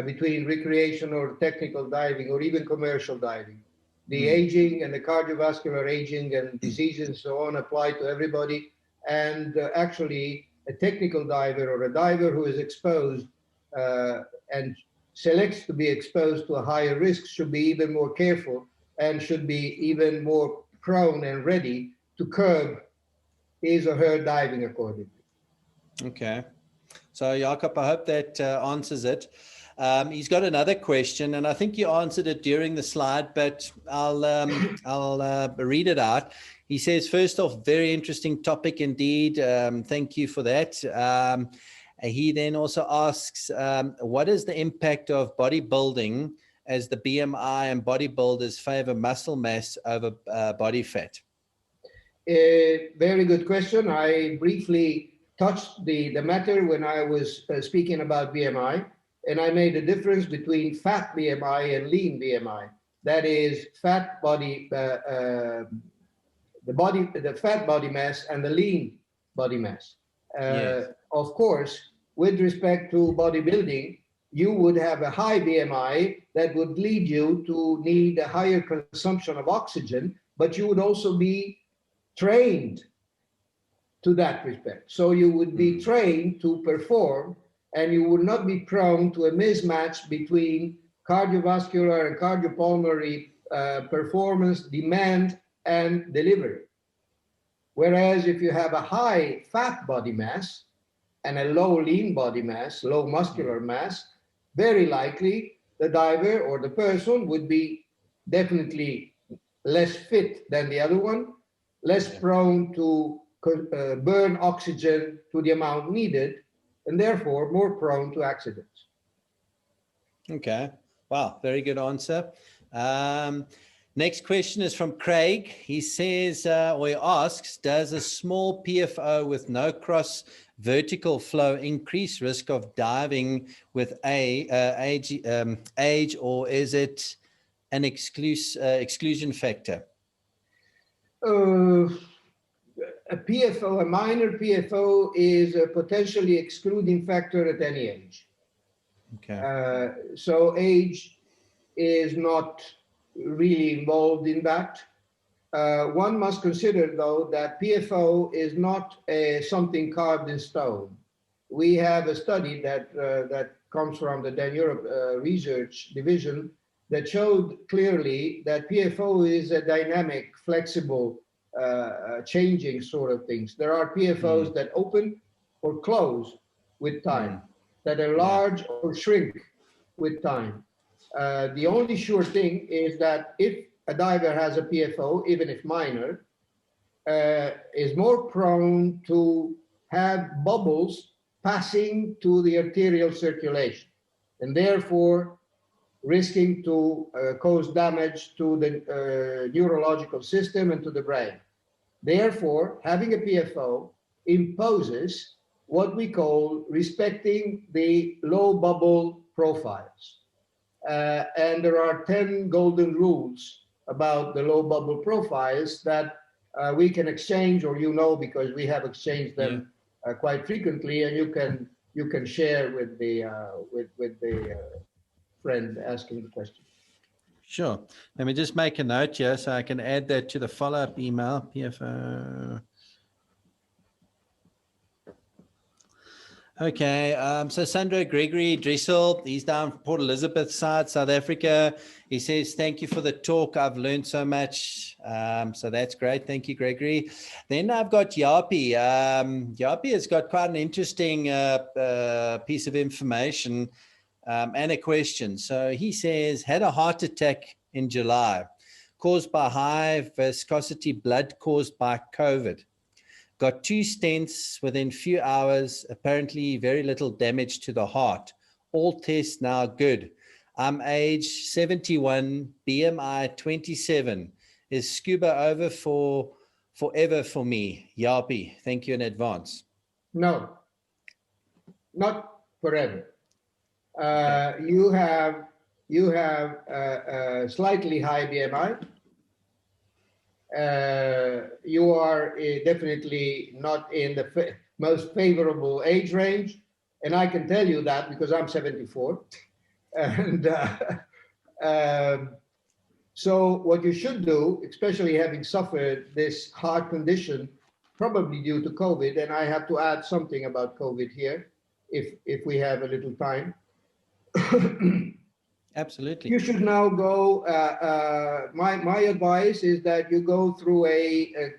between recreational or technical diving or even commercial diving. The aging and the cardiovascular aging and diseases and so on apply to everybody. And actually, a technical diver or a diver who is exposed and selects to be exposed to a higher risk should be even more careful and should be even more prone and ready to curb his or her diving accordingly. Okay. So, Jakob, I hope that answers it. He's got another question, and I think you answered it during the slide, but I'll read it out. He says, first off, very interesting topic indeed. Thank you for that. He then also asks, what is the impact of bodybuilding as the BMI and bodybuilders favor muscle mass over body fat? Very good question. I briefly touched the matter when I was speaking about BMI, and I made a difference between fat BMI and lean BMI. That is fat body, the fat body mass and the lean body mass. Yes. Of course, with respect to bodybuilding, you would have a high BMI that would lead you to need a higher consumption of oxygen, but you would also be trained to that respect. So you would be trained to perform, and you would not be prone to a mismatch between cardiovascular and cardiopulmonary performance, demand, and delivery. Whereas if you have a high fat body mass and a low lean body mass, low muscular mass, very likely the diver or the person would be definitely less fit than the other one, less prone to burn oxygen to the amount needed, and therefore more prone to accidents. Okay. Wow. Very good answer. Next question is from Craig. He says, or he asks, does a small PFO with no cross vertical flow increase risk of diving with age, or is it an exclusion factor? A PFO, a minor PFO, is a potentially excluding factor at any age. Okay. So age is not really involved in that. One must consider, though, that PFO is not something carved in stone. We have a study that comes from the Dan Europe Research Division that showed clearly that PFO is a dynamic, flexible, changing sort of things. There are PFOs that open or close with time, that enlarge or shrink with time. The only sure thing is that if a diver has a PFO, even if minor, is more prone to have bubbles passing to the arterial circulation, and therefore risking to cause damage to the neurological system and to the brain. Therefore, having a PFO imposes what we call respecting the low bubble profiles. And there are 10 golden rules about the low bubble profiles that we can exchange, or because we have exchanged them quite frequently, and you can share with the friend asking the question. Sure. Let me just make a note here so I can add that to the follow-up email. PFO. Okay, so Sandro Gregory Dressel, he's down Port Elizabeth side, South Africa. He says, thank you for the talk. I've learned so much. So that's great. Thank you, Gregory. Then I've got Yapi. Yapi has got quite an interesting piece of information and a question. So he says, had a heart attack in July caused by high viscosity blood caused by COVID. Got 2 stents within few hours, apparently very little damage to the heart. All tests now good. I'm age 71, BMI 27. Is scuba over forever for me? Yapi, thank you in advance. No, not forever. You have a slightly high BMI. You are definitely not in the most favorable age range, and I can tell you that because I'm 74. And so what you should do, especially having suffered this heart condition, probably due to COVID, and I have to add something about COVID here, if we have a little time. Absolutely. You should now go, my advice is that you go through a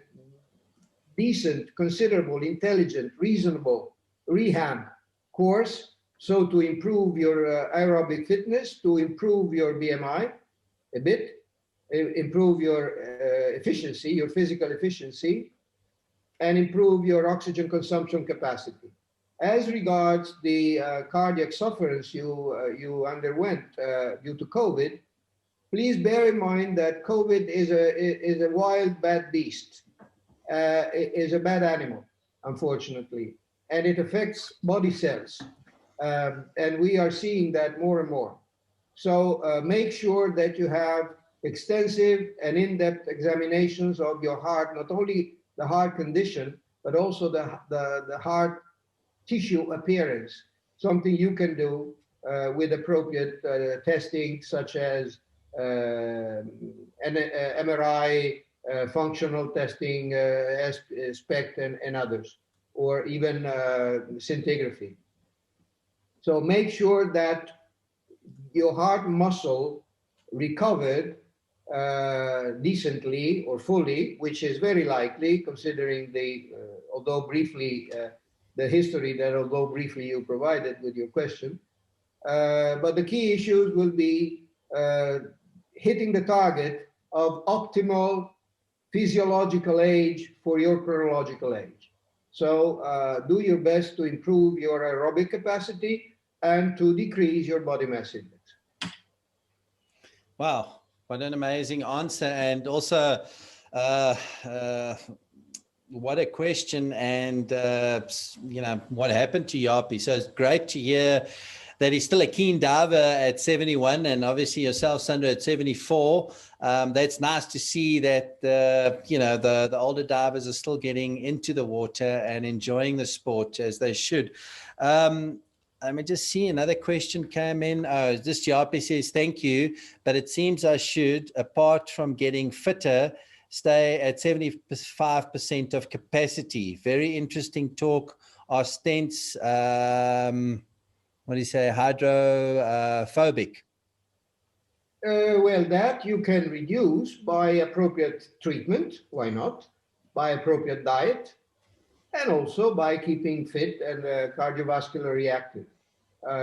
decent, considerable, intelligent, reasonable rehab course. So to improve your aerobic fitness, to improve your BMI a bit, improve your efficiency, your physical efficiency, and improve your oxygen consumption capacity. As regards the cardiac sufferance you underwent due to COVID, please bear in mind that COVID is a wild, bad beast. It is a bad animal, unfortunately, and it affects body cells. And we are seeing that more and more. So make sure that you have extensive and in-depth examinations of your heart, not only the heart condition, but also the heart tissue appearance, something you can do with appropriate testing, such as MRI, functional testing, SPECT, and others, or even scintigraphy. So make sure that your heart muscle recovered decently or fully, which is very likely, considering although briefly, the history that, although briefly, you provided with your question. But the key issues will be hitting the target of optimal physiological age for your chronological age. So do your best to improve your aerobic capacity and to decrease your body mass index. Wow, what an amazing answer. And also, what a question, and what happened to Yapi. So it's great to hear that he's still a keen diver at 71, and obviously yourself, Sandro, at 74. That's nice to see that the older divers are still getting into the water and enjoying the sport as they should. let me just see, another question came in. Oh, this JP says, thank you, but it seems I should, apart from getting fitter, stay at 75% of capacity. Very interesting talk. Are stents, what do you say, hydrophobic? Well, that you can reduce by appropriate treatment. Why not? By appropriate diet, and also by keeping fit and cardiovascularly active.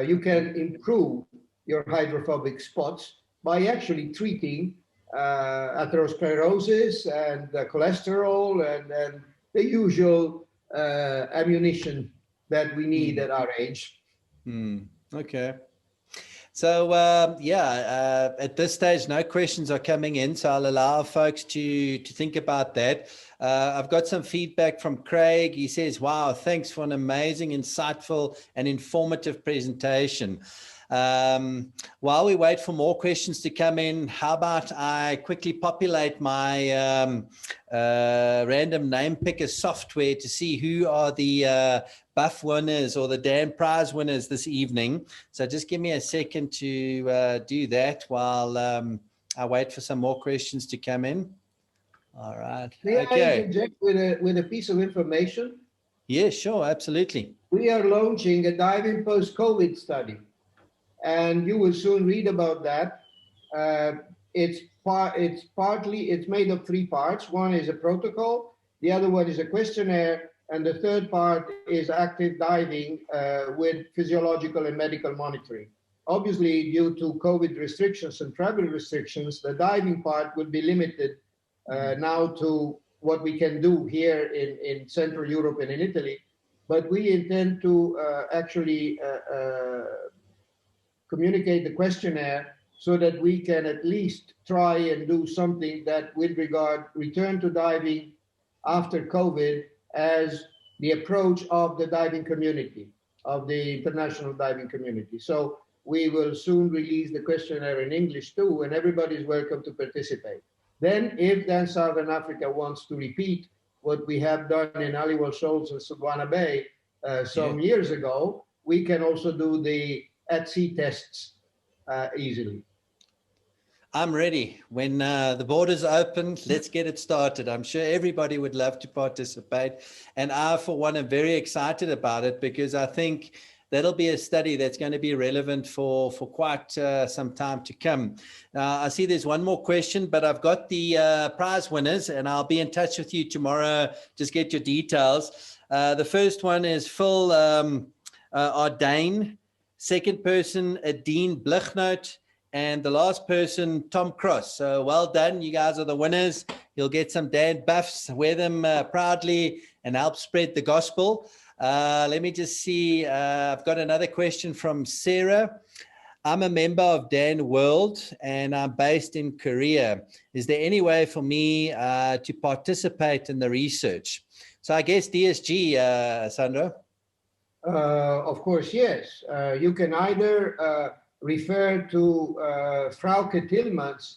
You can improve your hydrophobic spots by actually treating atherosclerosis and cholesterol and the usual ammunition that we need at our age. Okay. So, at this stage, no questions are coming in, so I'll allow folks to think about that. I've got some feedback from Craig. He says, wow, thanks for an amazing, insightful, and informative presentation. While we wait for more questions to come in, how about I quickly populate my random name picker software to see who are the buff winners or the Dan Prize winners this evening. So just give me a second to do that while I wait for some more questions to come in. All right. May I interject with a piece of information? Yeah, sure, absolutely. We are launching a diving post-COVID study, and you will soon read about that. It's made of 3 parts. One is a protocol, the other one is a questionnaire, and the third part is active diving with physiological and medical monitoring. Obviously, due to COVID restrictions and travel restrictions, the diving part will be limited now to what we can do here in Central Europe and in Italy. But we intend to actually communicate the questionnaire so that we can at least try and do something that will regard return to diving after COVID as the approach of the diving community, of the international diving community. So we will soon release the questionnaire in English too, and everybody is welcome to participate. Then if Southern Africa wants to repeat what we have done in Aliwal Shoals and Sudwana Bay some years ago, we can also do the at-sea tests easily. I'm ready. When the borders open, let's get it started. I'm sure everybody would love to participate. And I, for one, am very excited about it because I think that'll be a study that's going to be relevant for quite some time to come. I see there's one more question, but I've got the prize winners and I'll be in touch with you tomorrow. Just get your details. The first one is Phil Ardane. Second person, Adine Blichnout. And the last person, Tom Cross. So well done. You guys are the winners. You'll get some Dan buffs, wear them proudly and help spread the gospel. Let me just see. I've got another question from Sarah. I'm a member of Dan World and I'm based in Korea. Is there any way for me to participate in the research? So I guess DSG, Sandra. Of course, yes. You can either refer to Frauke Tillmans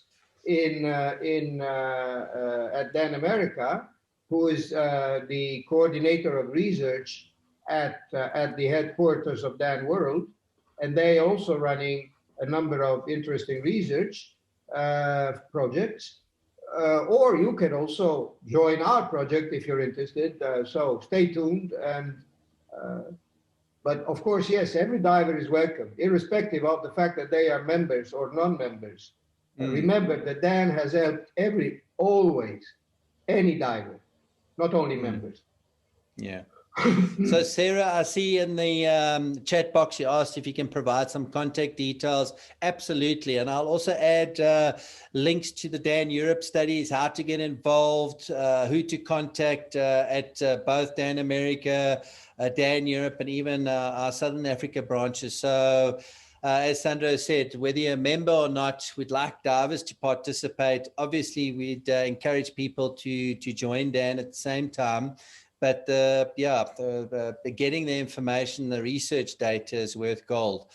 at Dan America, who is the coordinator of research at the headquarters of Dan World, and they also running a number of interesting research projects. Or you can also join our project if you're interested. So stay tuned. But of course, yes, every diver is welcome, irrespective of the fact that they are members or non-members. Remember that Dan has helped always, any diver, not only members. Yeah. So Sarah, I see in the chat box, you asked if you can provide some contact details. Absolutely. And I'll also add links to the Dan Europe studies, how to get involved, who to contact at both Dan America, Dan Europe, and even our Southern Africa branches. So as Sandro said, whether you're a member or not, we'd like divers to participate. Obviously, we'd encourage people to join Dan at the same time. But getting the information, the research data is worth gold.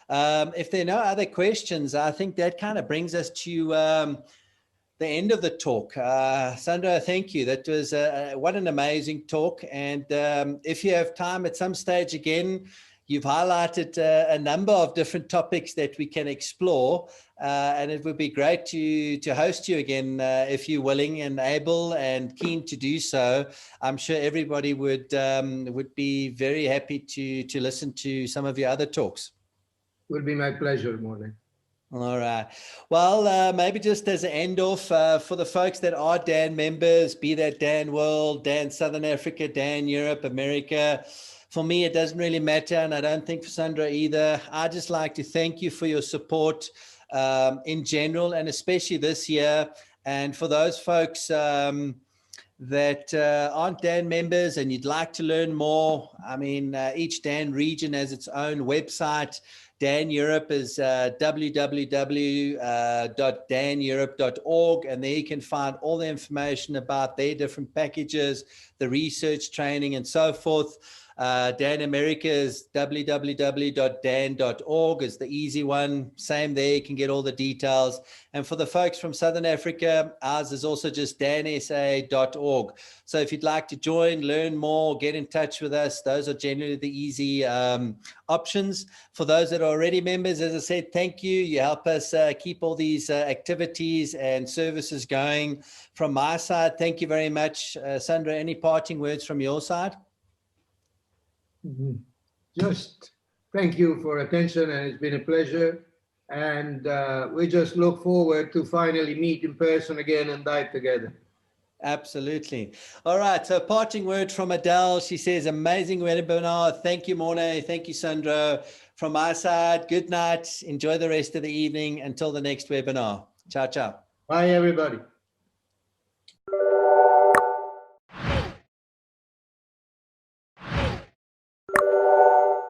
If there are no other questions, I think that kind of brings us to the end of the talk. Sandro, thank you. That was what an amazing talk. And if you have time at some stage again, you've highlighted a number of different topics that we can explore, and it would be great to host you again if you're willing and able and keen to do so. I'm sure everybody would be very happy to listen to some of your other talks. It would be my pleasure, Morning. All right. Well, maybe just as an end off for the folks that are DAN members, be that DAN World, DAN Southern Africa, DAN Europe, America. For me, it doesn't really matter, and I don't think for Sandra either. I just like to thank you for your support in general, and especially this year. And for those folks that aren't DAN members and you'd like to learn more, I mean, each DAN region has its own website. DAN Europe is www.daneurope.org, and there you can find all the information about their different packages, the research, training, and so forth. DAN America is www.dan.org is the easy one. Same there, you can get all the details. And for the folks from Southern Africa, ours is also just dansa.org. So if you'd like to join, learn more, get in touch with us, those are generally the easy options. For those that are already members, as I said, thank you. You help us keep all these activities and services going. From my side, thank you very much. Sandra, any parting words from your side? Just thank you for attention, and it's been a pleasure. And we just look forward to finally meet in person again and dive together. Absolutely. All right. So parting word from Adele. She says, amazing webinar. Thank you, Morne. Thank you, Sandro. From my side, good night. Enjoy the rest of the evening until the next webinar. Ciao, ciao. Bye, everybody.